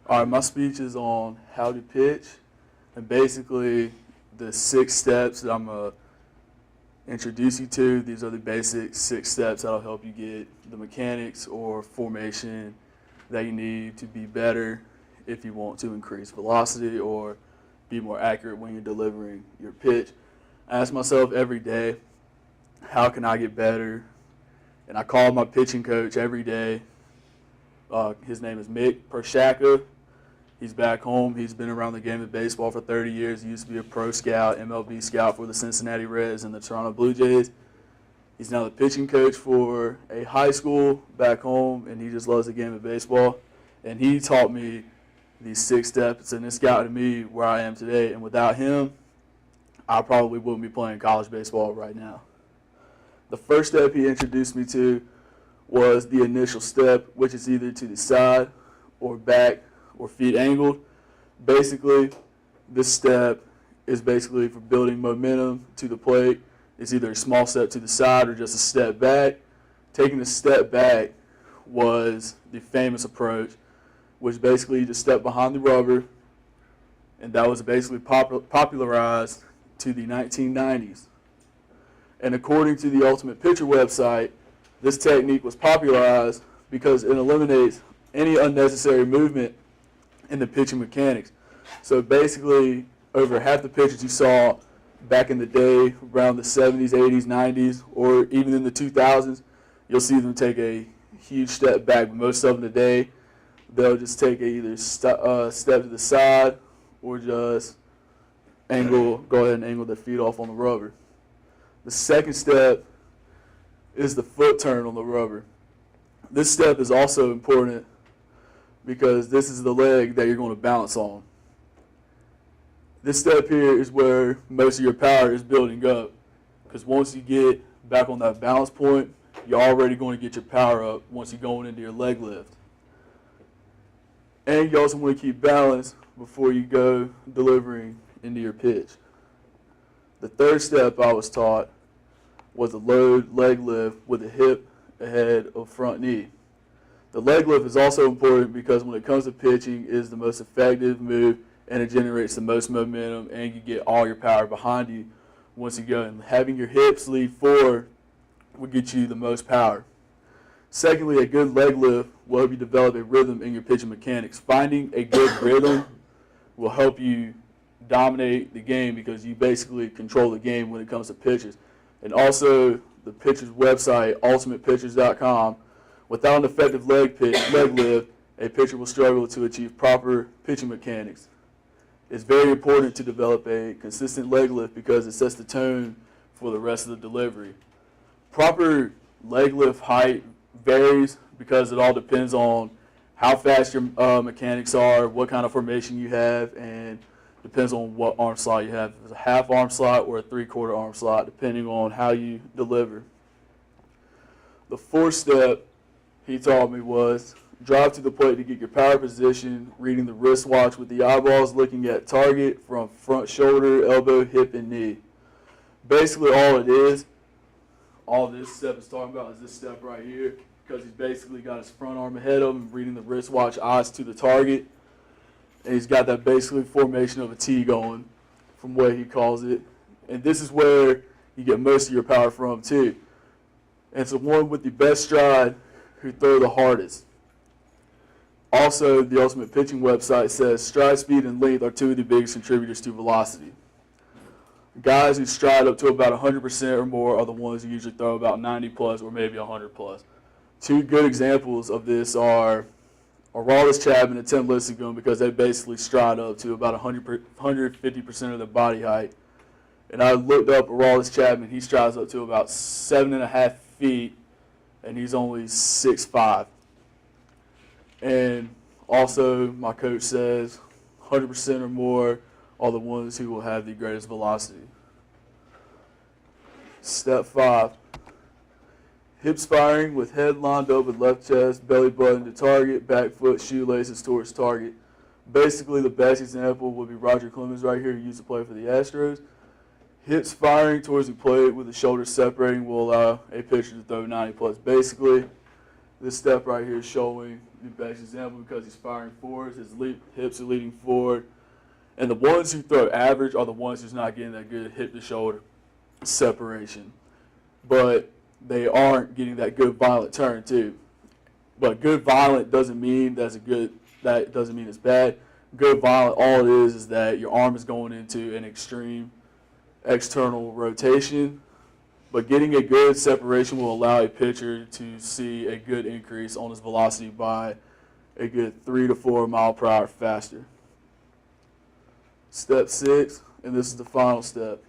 All right, my speech is on how to pitch, and basically the 6 steps that I'm going to introduce you to. These are the basic 6 steps that'll help you get the mechanics or formation that you need to be better if you want to increase velocity or be more accurate when you're delivering your pitch. I ask myself every day, how can I get better? And I call my pitching coach every day. His name is Mick Pershaka. He's back home. He's been around the game of baseball for 30 years. He used to be a pro scout, MLB scout for the Cincinnati Reds and the Toronto Blue Jays. He's now the pitching coach for a high school back home, and he just loves the game of baseball. And he taught me these 6 steps, and it's gotten me where I am today. And without him, I probably wouldn't be playing college baseball right now. The first step he introduced me to was the initial step, which is either to the side or back or feet angled. Basically, this step is basically for building momentum to the plate. It's either a small step to the side or just a step back. Taking a step back was the famous approach, which basically you just step behind the rubber, and that was basically popularized to the 1990s. And according to the Ultimate Pitcher website, this technique was popularized because it eliminates any unnecessary movement in the pitching mechanics. So basically, over half the pitchers you saw back in the day, around the 70s, 80s, 90s, or even in the 2000s, you'll see them take a huge step back. But most of them today, they'll just take either step to the side or just go ahead and angle their feet off on the rubber. The second step is the foot turn on the rubber. This step is also important because this is the leg that you're going to balance on. This step here is where most of your power is building up, because once you get back on that balance point, you're already going to get your power up once you're going into your leg lift. And you also want to keep balance before you go delivering into your pitch. The third step I was taught was a low leg lift with a hip ahead of front knee. The leg lift is also important because when it comes to pitching, it is the most effective move, and it generates the most momentum, and you get all your power behind you once you go. And having your hips lead forward will get you the most power. Secondly, a good leg lift will help you develop a rhythm in your pitching mechanics. Finding a good rhythm will help you dominate the game because you basically control the game when it comes to pitches. And also, the pitcher's website, ultimatepitchers.com, without an effective leg lift, a pitcher will struggle to achieve proper pitching mechanics. It's very important to develop a consistent leg lift because it sets the tone for the rest of the delivery. Proper leg lift height varies because it all depends on how fast your mechanics are, what kind of formation you have, and depends on what arm slot you have. If it's a half arm slot or a 3/4 arm slot, depending on how you deliver. The fourth step he taught me was drive to the plate to get your power position, reading the wristwatch with the eyeballs, looking at target from front shoulder, elbow, hip, and knee. Basically all this step is talking about is this step right here, because he's basically got his front arm ahead of him, reading the wristwatch, eyes to the target, and he's got that basically formation of a T going, from what he calls it. And this is where you get most of your power from too. And it's the one with the best stride who throw the hardest. Also, the Ultimate Pitching website says stride speed and length are 2 of the biggest contributors to velocity. Guys who stride up to about 100% or more are the ones who usually throw about 90 plus or maybe 100 plus. 2 good examples of this are Aroldis Chapman and Tim Lincecum, because they basically stride up to about 150% of their body height. And I looked up Aroldis Chapman. He strides up to about 7.5 feet, and he's only 6'5". And also, my coach says 100% or more are the ones who will have the greatest velocity. Step 5. Hips firing with head lined up with left chest, belly button to target, back foot, shoelaces towards target. Basically, the best example would be Roger Clemens right here, who used to play for the Astros. Hips firing towards the plate with the shoulders separating will allow a pitcher to throw 90 plus. Basically, this step right here is showing the best example because he's firing forwards. His hips are leading forward. And the ones who throw average are the ones who's not getting that good hip to shoulder separation. But they aren't getting that good violent turn too. But good violent doesn't mean that doesn't mean it's bad. Good violent, all it is that your arm is going into an extreme external rotation. But getting a good separation will allow a pitcher to see a good increase on his velocity by a good 3 to 4 mile per hour faster. Step 6, and this is the final step.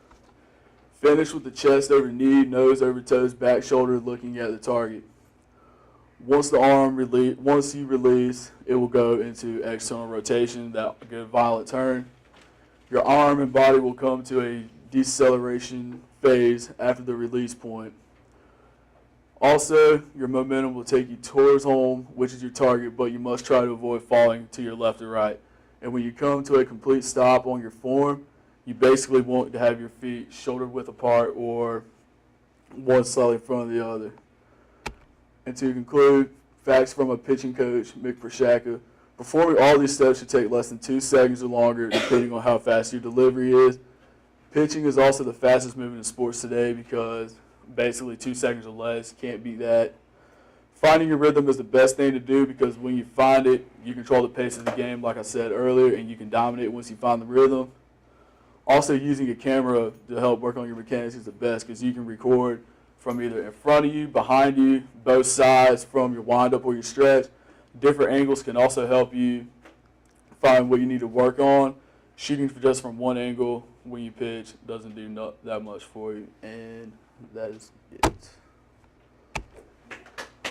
Finish with the chest over knee, nose over toes, back shoulder looking at the target. Once you release, it will go into external rotation, that good violent turn. Your arm and body will come to a deceleration phase after the release point. Also, your momentum will take you towards home, which is your target, but you must try to avoid falling to your left or right. And when you come to a complete stop on your form, you basically want to have your feet shoulder width apart or one slightly in front of the other. And to conclude, facts from a pitching coach, Mick Prochazka. Performing all these steps should take less than 2 seconds or longer, depending on how fast your delivery is. Pitching is also the fastest movement in sports today because basically 2 seconds or less, can't beat that. Finding your rhythm is the best thing to do because when you find it, you control the pace of the game, like I said earlier, and you can dominate once you find the rhythm. Also, using a camera to help work on your mechanics is the best because you can record from either in front of you, behind you, both sides, from your windup or your stretch. Different angles can also help you find what you need to work on. Shooting just from one angle when you pitch doesn't do that much for you, and that is it.